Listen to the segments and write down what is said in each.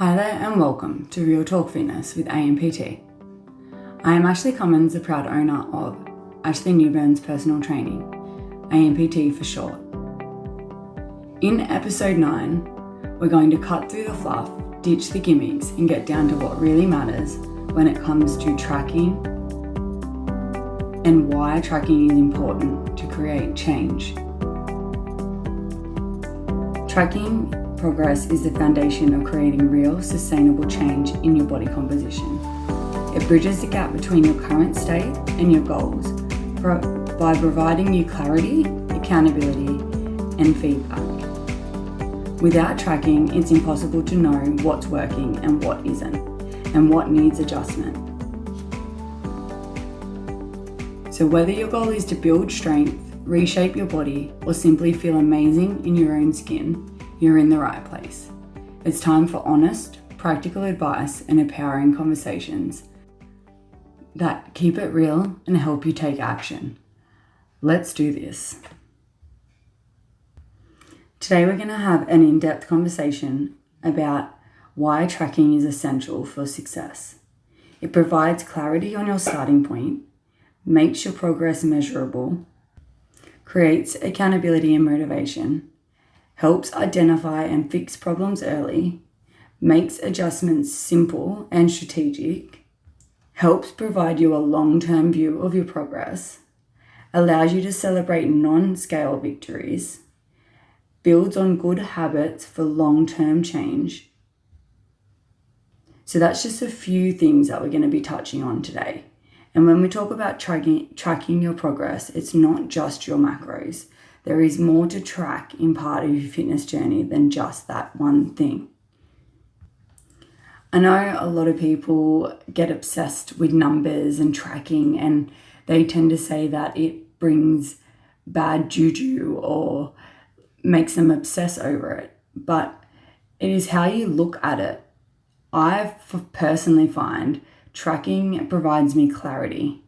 Hi there and welcome to Real Talk Fitness with AMPT. I am Ashley Cummins, the proud owner of Ashley Newburn's Personal Training, AMPT for short. In episode 9, we're going to cut through the fluff, ditch the gimmicks and get down to what really matters when it comes to tracking and why tracking is important to create change. Tracking progress is the foundation of creating real, sustainable change in your body composition. It bridges the gap between your current state and your goals by providing you clarity, accountability, and feedback. Without tracking, it's impossible to know what's working and what isn't, and what needs adjustment. So whether your goal is to build strength, reshape your body, or simply feel amazing in your own skin, you're in the right place. It's time for honest, practical advice and empowering conversations that keep it real and help you take action. Let's do this. Today we're going to have an in-depth conversation about why tracking is essential for success. It provides clarity on your starting point, makes your progress measurable, creates accountability and motivation, helps identify and fix problems early, makes adjustments simple and strategic, helps provide you a long-term view of your progress, allows you to celebrate non-scale victories, builds on good habits for long-term change. So that's just a few things that we're going to be touching on today. And when we talk about tracking your progress, it's not just your macros. There is more to track in part of your fitness journey than just that one thing. I know a lot of people get obsessed with numbers and tracking, and they tend to say that it brings bad juju or makes them obsess over it. But it is how you look at it. I personally find tracking provides me clarity.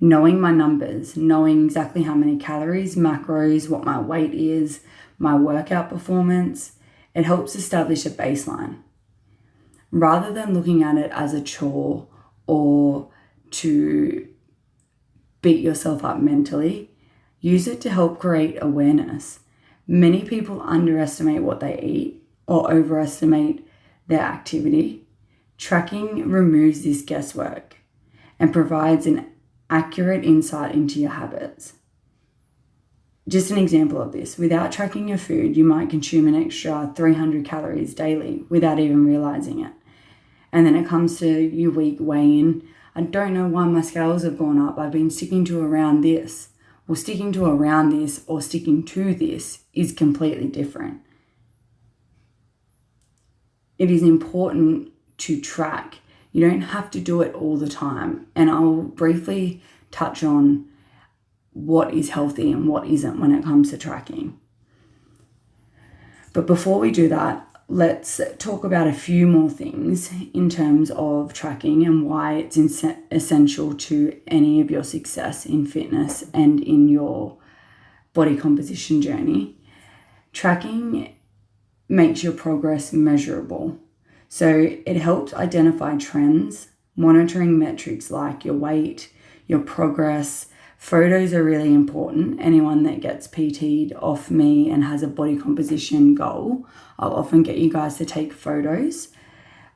Knowing my numbers, knowing exactly how many calories, macros, what my weight is, my workout performance, it helps establish a baseline. Rather than looking at it as a chore or to beat yourself up mentally, use it to help create awareness. Many people underestimate what they eat or overestimate their activity. Tracking removes this guesswork and provides an accurate insight into your habits. Just an example of this, without tracking your food, you might consume an extra 300 calories daily without even realizing it. And then it comes to your week weigh-in. I don't know why my scales have gone up. I've been sticking to around this. Well, sticking to around this or sticking to this is completely different. It is important to track. You don't have to do it all the time. And I'll briefly touch on what is healthy and what isn't when it comes to tracking. But before we do that, let's talk about a few more things in terms of tracking and why it's essential to any of your success in fitness and in your body composition journey. Tracking makes your progress measurable. So it helps identify trends, monitoring metrics like your weight, your progress. Photos are really important. Anyone that gets PT'd off me and has a body composition goal, I'll often get you guys to take photos.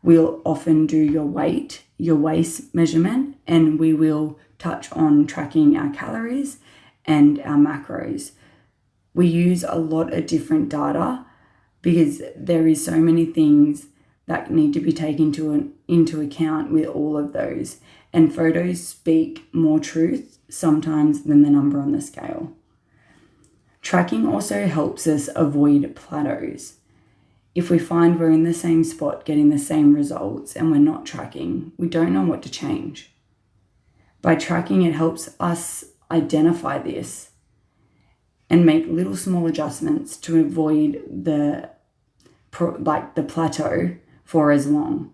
We'll often do your weight, your waist measurement, and we will touch on tracking our calories and our macros. We use a lot of different data because there is so many things that need to be taken into account with all of those. And photos speak more truth sometimes than the number on the scale. Tracking also helps us avoid plateaus. If we find we're in the same spot getting the same results and we're not tracking, we don't know what to change. By tracking, it helps us identify this and make little small adjustments to avoid the plateau for as long.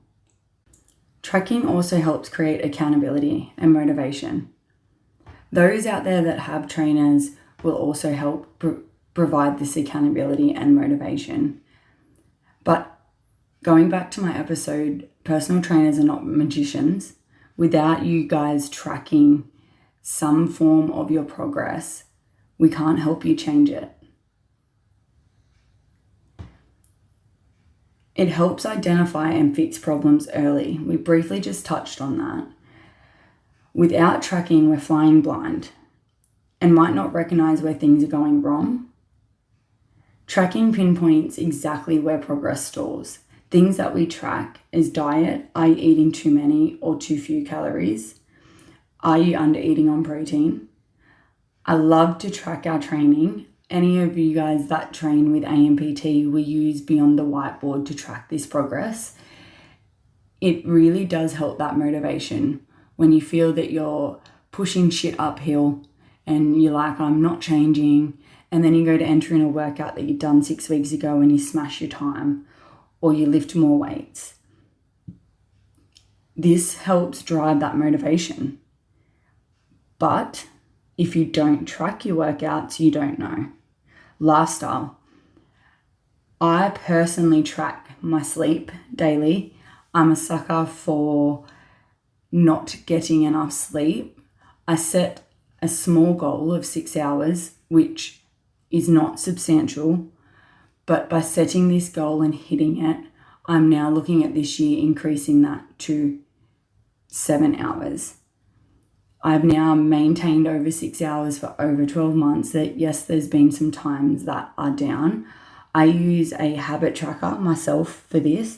Tracking also helps create accountability and motivation. Those out there that have trainers will also help provide this accountability and motivation. But Going back to my episode, personal trainers are not magicians. Without you guys tracking some form of your progress, we can't help you change it. It helps identify and fix problems early. We briefly just touched on that. Without tracking, we're flying blind and might not recognize where things are going wrong. Tracking pinpoints exactly where progress stalls. Things that we track is diet. Are you eating too many or too few calories? Are you under eating on protein? I love to track our training. Any of you guys that train with AMPT, we use Beyond the Whiteboard to track this progress. It really does help that motivation when you feel that you're pushing shit uphill and you're like, I'm not changing. And then you go to enter in a workout that you've done 6 weeks ago and you smash your time, or you lift more weights. This helps drive that motivation. But if you don't track your workouts, you don't know. Lifestyle. I personally track my sleep daily. I'm a sucker for not getting enough sleep. I set a small goal of 6 hours, which is not substantial, but by setting this goal and hitting it, I'm now looking at this year increasing that to 7 hours. I've now maintained over 6 hours for over 12 months. That yes, there's been some times that are down. I use a habit tracker myself for this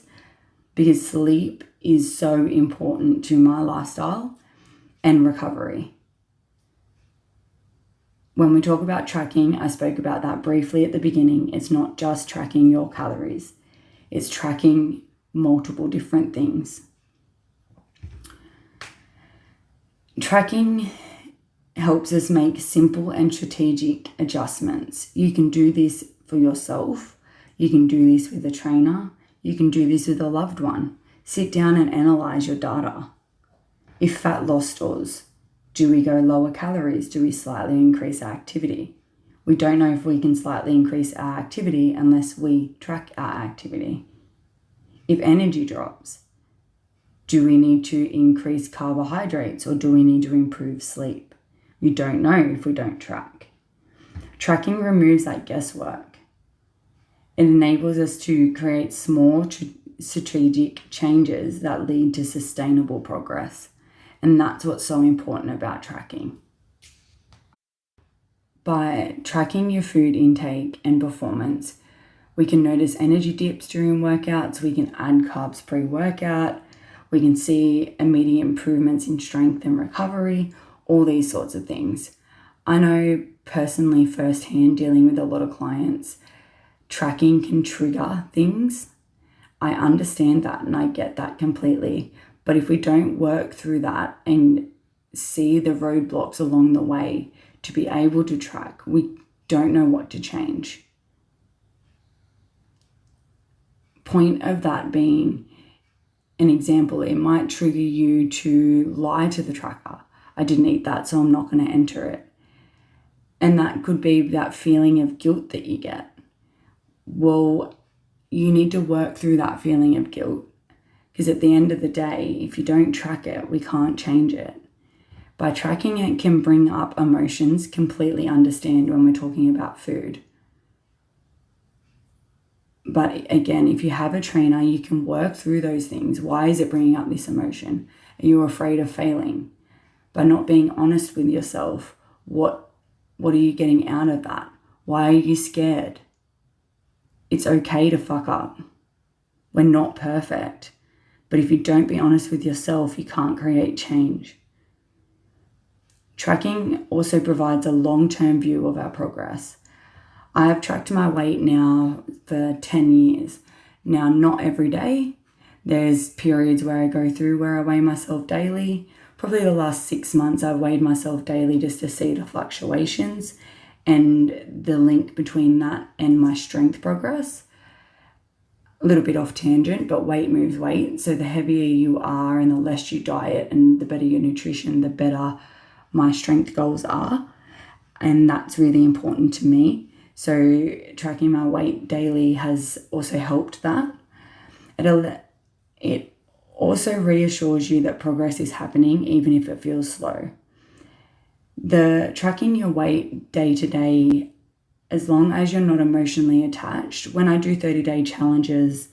because sleep is so important to my lifestyle and recovery. When we talk about tracking, I spoke about that briefly at the beginning. It's not just tracking your calories. It's tracking multiple different things. Tracking helps us make simple and strategic adjustments. You can do this for yourself. You can do this with a trainer. You can do this with a loved one. Sit down and analyze your data. If fat loss stalls, do we go lower calories? Do we slightly increase our activity? We don't know if we can slightly increase our activity unless we track our activity. If energy drops, do we need to increase carbohydrates or do we need to improve sleep? We don't know if we don't track. Tracking removes that guesswork. It enables us to create small strategic changes that lead to sustainable progress. And that's what's so important about tracking. By tracking your food intake and performance, we can notice energy dips during workouts. We can add carbs pre-workout. We can see immediate improvements in strength and recovery, all these sorts of things. I know personally firsthand, dealing with a lot of clients, tracking can trigger things. I understand that and I get that completely. But if we don't work through that and see the roadblocks along the way to be able to track, we don't know what to change. Point of that being an example, it might trigger you to lie to the tracker. I didn't eat that, so I'm not going to enter it. And that could be that feeling of guilt that you get. Well, you need to work through that feeling of guilt. Because at the end of the day, if you don't track it, we can't change it. By tracking it can bring up emotions, completely understand when we're talking about food. But again, if you have a trainer, you can work through those things. Why is it bringing up this emotion? Are you afraid of failing? By not being honest with yourself, what are you getting out of that? Why are you scared? It's okay to fuck up. We're not perfect. But if you don't be honest with yourself, you can't create change. Tracking also provides a long-term view of our progress. I have tracked my weight now for 10 years. Now, not every day. There's periods where I go through where I weigh myself daily. Probably the last 6 months I've weighed myself daily just to see the fluctuations and the link between that and my strength progress. A little bit off tangent, but weight moves weight. So the heavier you are and the less you diet and the better your nutrition, the better my strength goals are. And that's really important to me. So tracking my weight daily has also helped that. It also reassures you that progress is happening even if it feels slow. The tracking your weight day to day, as long as you're not emotionally attached. When I do 30-day challenges,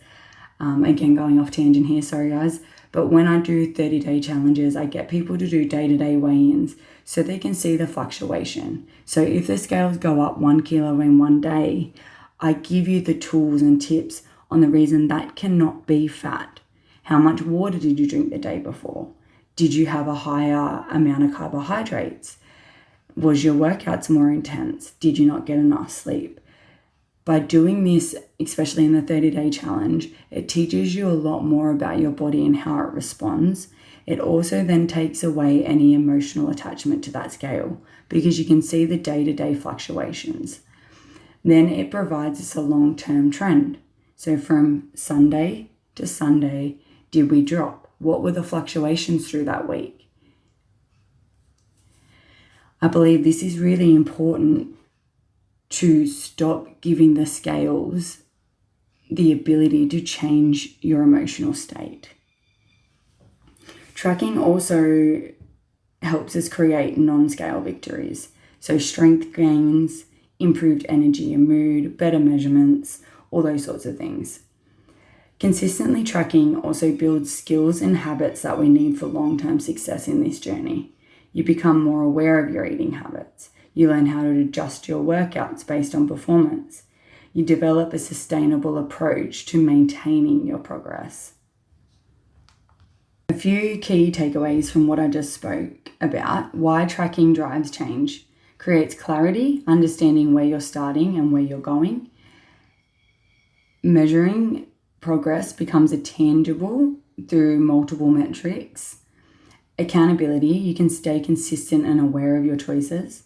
again, going off tangent here, sorry guys, but when I do 30-day challenges, I get people to do day-to-day weigh-ins so they can see the fluctuation. So if the scales go up 1 kilo in one day, I give you the tools and tips on the reason that cannot be fat. How much water did you drink the day before? Did you have a higher amount of carbohydrates? Was your workouts more intense? Did you not get enough sleep? By doing this, especially in the 30-day challenge, it teaches you a lot more about your body and how it responds. It also then takes away any emotional attachment to that scale because you can see the day-to-day fluctuations. Then it provides us a long-term trend. So from Sunday to Sunday, did we drop? What were the fluctuations through that week? I believe this is really important to stop giving the scales the ability to change your emotional state. Tracking also helps us create non-scale victories. So strength gains, improved energy and mood, better measurements, all those sorts of things. Consistently tracking also builds skills and habits that we need for long-term success in this journey. You become more aware of your eating habits. You learn how to adjust your workouts based on performance. You develop a sustainable approach to maintaining your progress. A few key takeaways from what I just spoke about: why tracking drives change, creates clarity, understanding where you're starting and where you're going. Measuring progress becomes tangible through multiple metrics. Accountability, you can stay consistent and aware of your choices.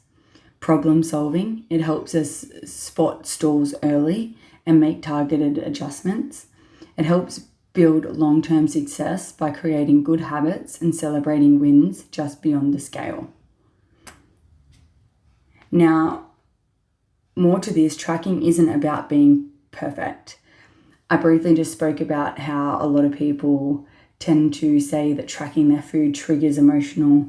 Problem solving, it helps us spot stalls early and make targeted adjustments. It helps build long-term success by creating good habits and celebrating wins just beyond the scale. Now, more to this, tracking isn't about being perfect. I briefly just spoke about how a lot of people tend to say that tracking their food triggers emotional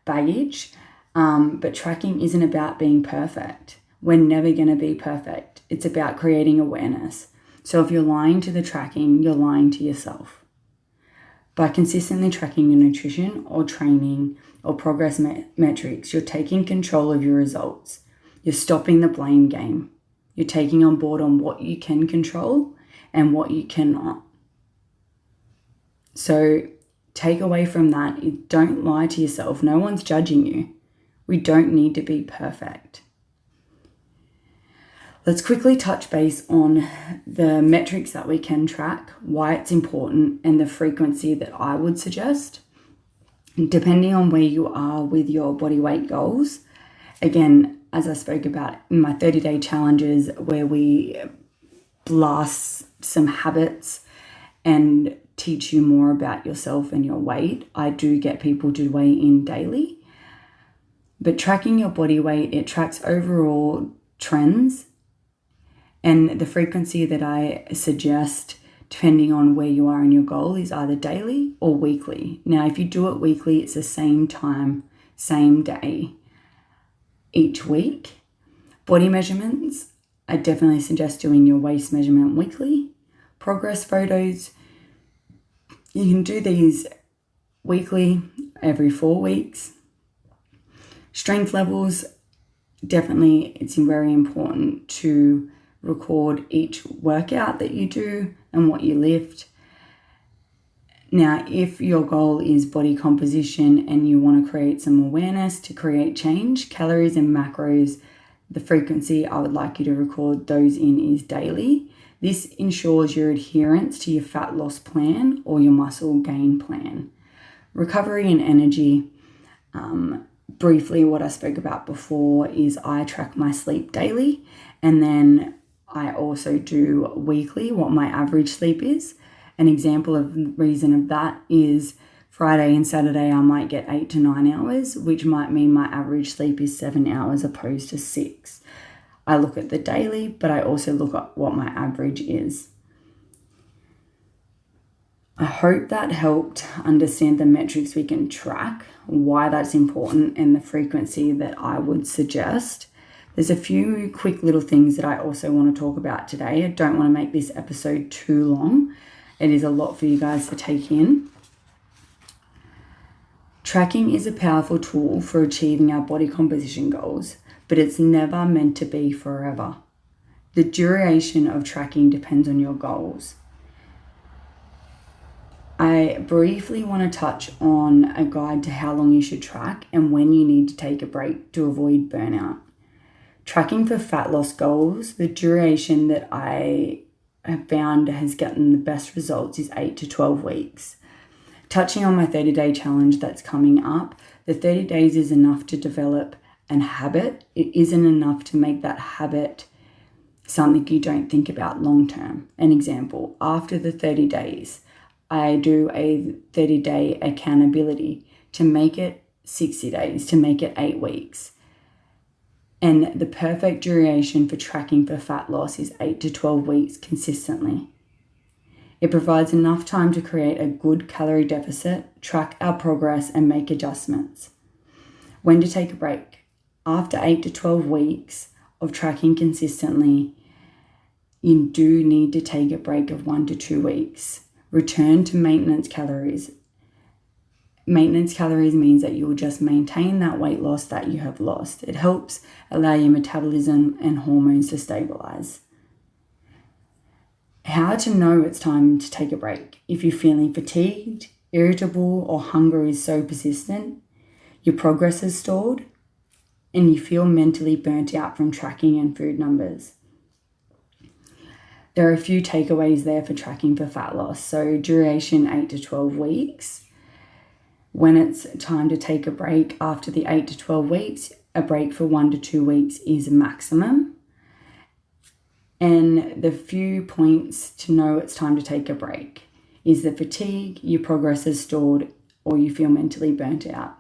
baggage, but tracking isn't about being perfect. We're never going to be perfect. It's about creating awareness. So if you're lying to the tracking, you're lying to yourself. By consistently tracking your nutrition or training or progress metrics, you're taking control of your results. You're stopping the blame game. You're taking on board on what you can control and what you cannot. So take away from that, don't lie to yourself. No one's judging you. We don't need to be perfect. Let's quickly touch base on the metrics that we can track, why it's important, and the frequency that I would suggest, depending on where you are with your body weight goals. Again, as I spoke about in my 30-day challenges, where we blast some habits and teach you more about yourself and your weight, I do get people to weigh in daily. But tracking your body weight, it tracks overall trends, and the frequency that I suggest, depending on where you are in your goal, is either daily or weekly. Now, if you do it weekly, it's the same time, same day, each week. Body measurements, I definitely suggest doing your waist measurement weekly. Progress photos, you can do these weekly, every 4 weeks. Strength levels, definitely it's very important to record each workout that you do and what you lift. Now, if your goal is body composition and you want to create some awareness to create change, calories and macros, the frequency I would like you to record those in is daily. This ensures your adherence to your fat loss plan or your muscle gain plan. Recovery and energy, briefly what I spoke about before is I track my sleep daily, and then I also do weekly what my average sleep is. An example of the reason of that is Friday and Saturday I might get 8 to 9 hours, which might mean my average sleep is 7 hours opposed to 6. I look at the daily, but I also look at what my average is. I hope that helped understand the metrics we can track, why that's important, and the frequency that I would suggest. There's a few quick little things that I also want to talk about today. I don't want to make this episode too long. It is a lot for you guys to take in. Tracking is a powerful tool for achieving our body composition goals, but it's never meant to be forever. The duration of tracking depends on your goals. I briefly want to touch on a guide to how long you should track and when you need to take a break to avoid burnout. Tracking for fat loss goals, the duration that I have found has gotten the best results is 8 to 12 weeks. Touching on my 30-day challenge that's coming up, the 30 days is enough to develop an habit. It isn't enough to make that habit something you don't think about long term. An example, after the 30 days, I do a 30-day accountability to make it 60 days, to make it 8 weeks. And the perfect duration for tracking for fat loss is 8 to 12 weeks consistently. It provides enough time to create a good calorie deficit, track our progress, and make adjustments. When to take a break. After 8 to 12 weeks of tracking consistently, you do need to take a break of 1 to 2 weeks. Return to maintenance calories. Maintenance calories means that you will just maintain that weight loss that you have lost. It helps allow your metabolism and hormones to stabilize. How to know it's time to take a break. If you're feeling fatigued, irritable, or hunger is so persistent, your progress is stalled, and you feel mentally burnt out from tracking and food numbers. There are a few takeaways there for tracking for fat loss. So duration 8 to 12 weeks. When it's time to take a break after the 8 to 12 weeks, a break for 1 to 2 weeks is maximum. And the few points to know it's time to take a break is the fatigue, your progress is stalled, or you feel mentally burnt out.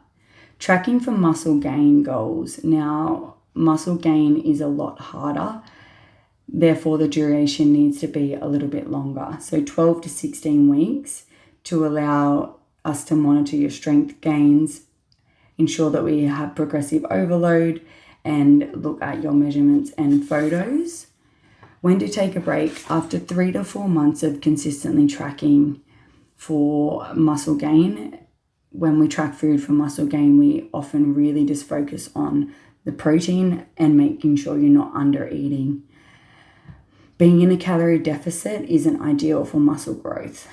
Tracking for muscle gain goals. Now, muscle gain is a lot harder. Therefore, the duration needs to be a little bit longer. So 12 to 16 weeks to allow us to monitor your strength gains, ensure that we have progressive overload, and look at your measurements and photos. When to take a break. After 3 to 4 months of consistently tracking for muscle gain, when we track food for muscle gain, we often really just focus on the protein and making sure you're not under eating. Being in a calorie deficit isn't ideal for muscle growth.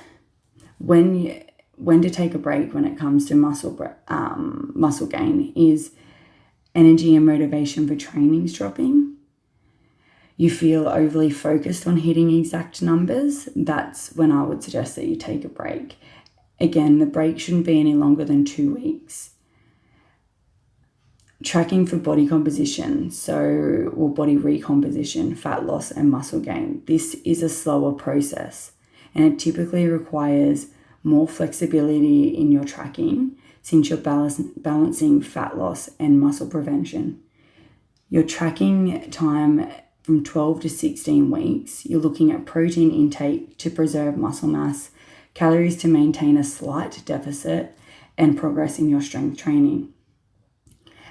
When to take a break when it comes to muscle gain is energy and motivation for training's dropping. You feel overly focused on hitting exact numbers. That's when I would suggest that you take a break. Again, the break shouldn't be any longer than 2 weeks. Tracking for body composition, body recomposition, fat loss, and muscle gain. This is a slower process, and it typically requires more flexibility in your tracking since you're balancing fat loss and muscle prevention. Your tracking time from 12 to 16 weeks, you're looking at protein intake to preserve muscle mass, calories to maintain a slight deficit, and progress in your strength training.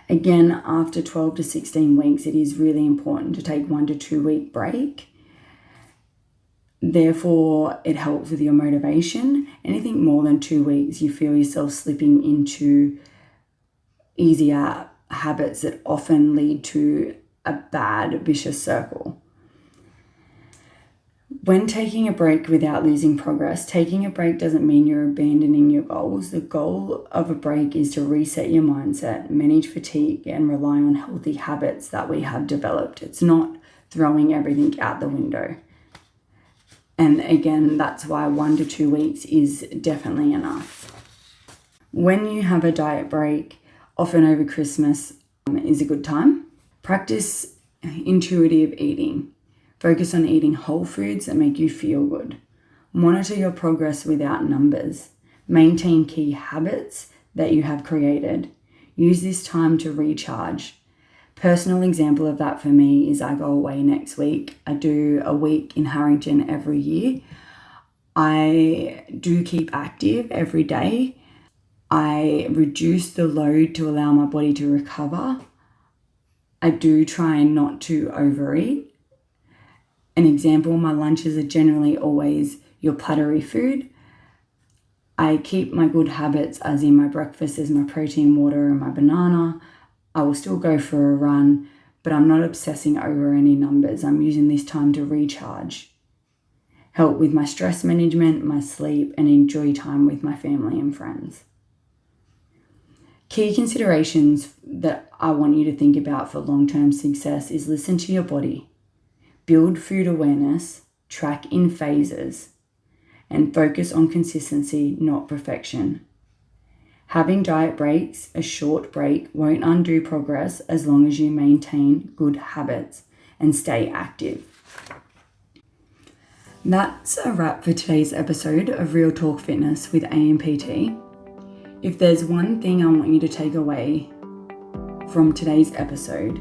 Again, after 12 to 16 weeks, it is really important to take 1 to 2 week break. Therefore, it helps with your motivation. Anything more than 2 weeks, you feel yourself slipping into easier habits that often lead to a bad, vicious circle. When taking a break without losing progress, taking a break doesn't mean you're abandoning your goals. The goal of a break is to reset your mindset, manage fatigue, and rely on healthy habits that we have developed. It's not throwing everything out the window. And again, that's why 1 to 2 weeks is definitely enough. When you have a diet break, often over Christmas, is a good time. Practice intuitive eating. Focus on eating whole foods that make you feel good. Monitor your progress without numbers. Maintain key habits that you have created. Use this time to recharge. Personal example of that for me is I go away next week. I do a week in Harrington every year. I do keep active every day. I reduce the load to allow my body to recover. I do try not to overeat. An example, my lunches are generally always your plattery food. I keep my good habits, as in my breakfast is my protein, water, and my banana. I will still go for a run, but I'm not obsessing over any numbers. I'm using this time to recharge, help with my stress management, my sleep, and enjoy time with my family and friends. Key considerations that I want you to think about for long-term success is listen to your body, build food awareness, track in phases, and focus on consistency, not perfection. Having diet breaks, a short break, won't undo progress as long as you maintain good habits and stay active. That's a wrap for today's episode of Real Talk Fitness with AMPT. If there's one thing I want you to take away from today's episode,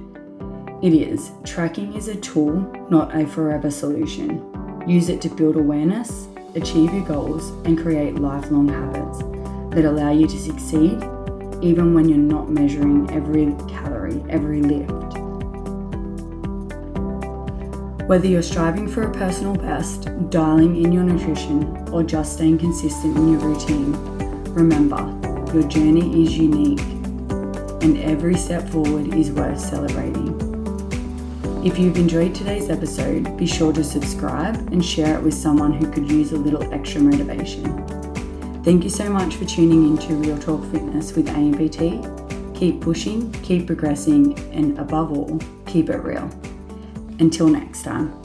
it is tracking is a tool, not a forever solution. Use it to build awareness, achieve your goals, and create lifelong habits that allow you to succeed even when you're not measuring every calorie, every lift. Whether you're striving for a personal best, dialing in your nutrition, or just staying consistent in your routine, remember, your journey is unique and every step forward is worth celebrating. If you've enjoyed today's episode, be sure to subscribe and share it with someone who could use a little extra motivation. Thank you so much for tuning in to Real Talk Fitness with AMPT. Keep pushing, keep progressing, and above all, keep it real. Until next time.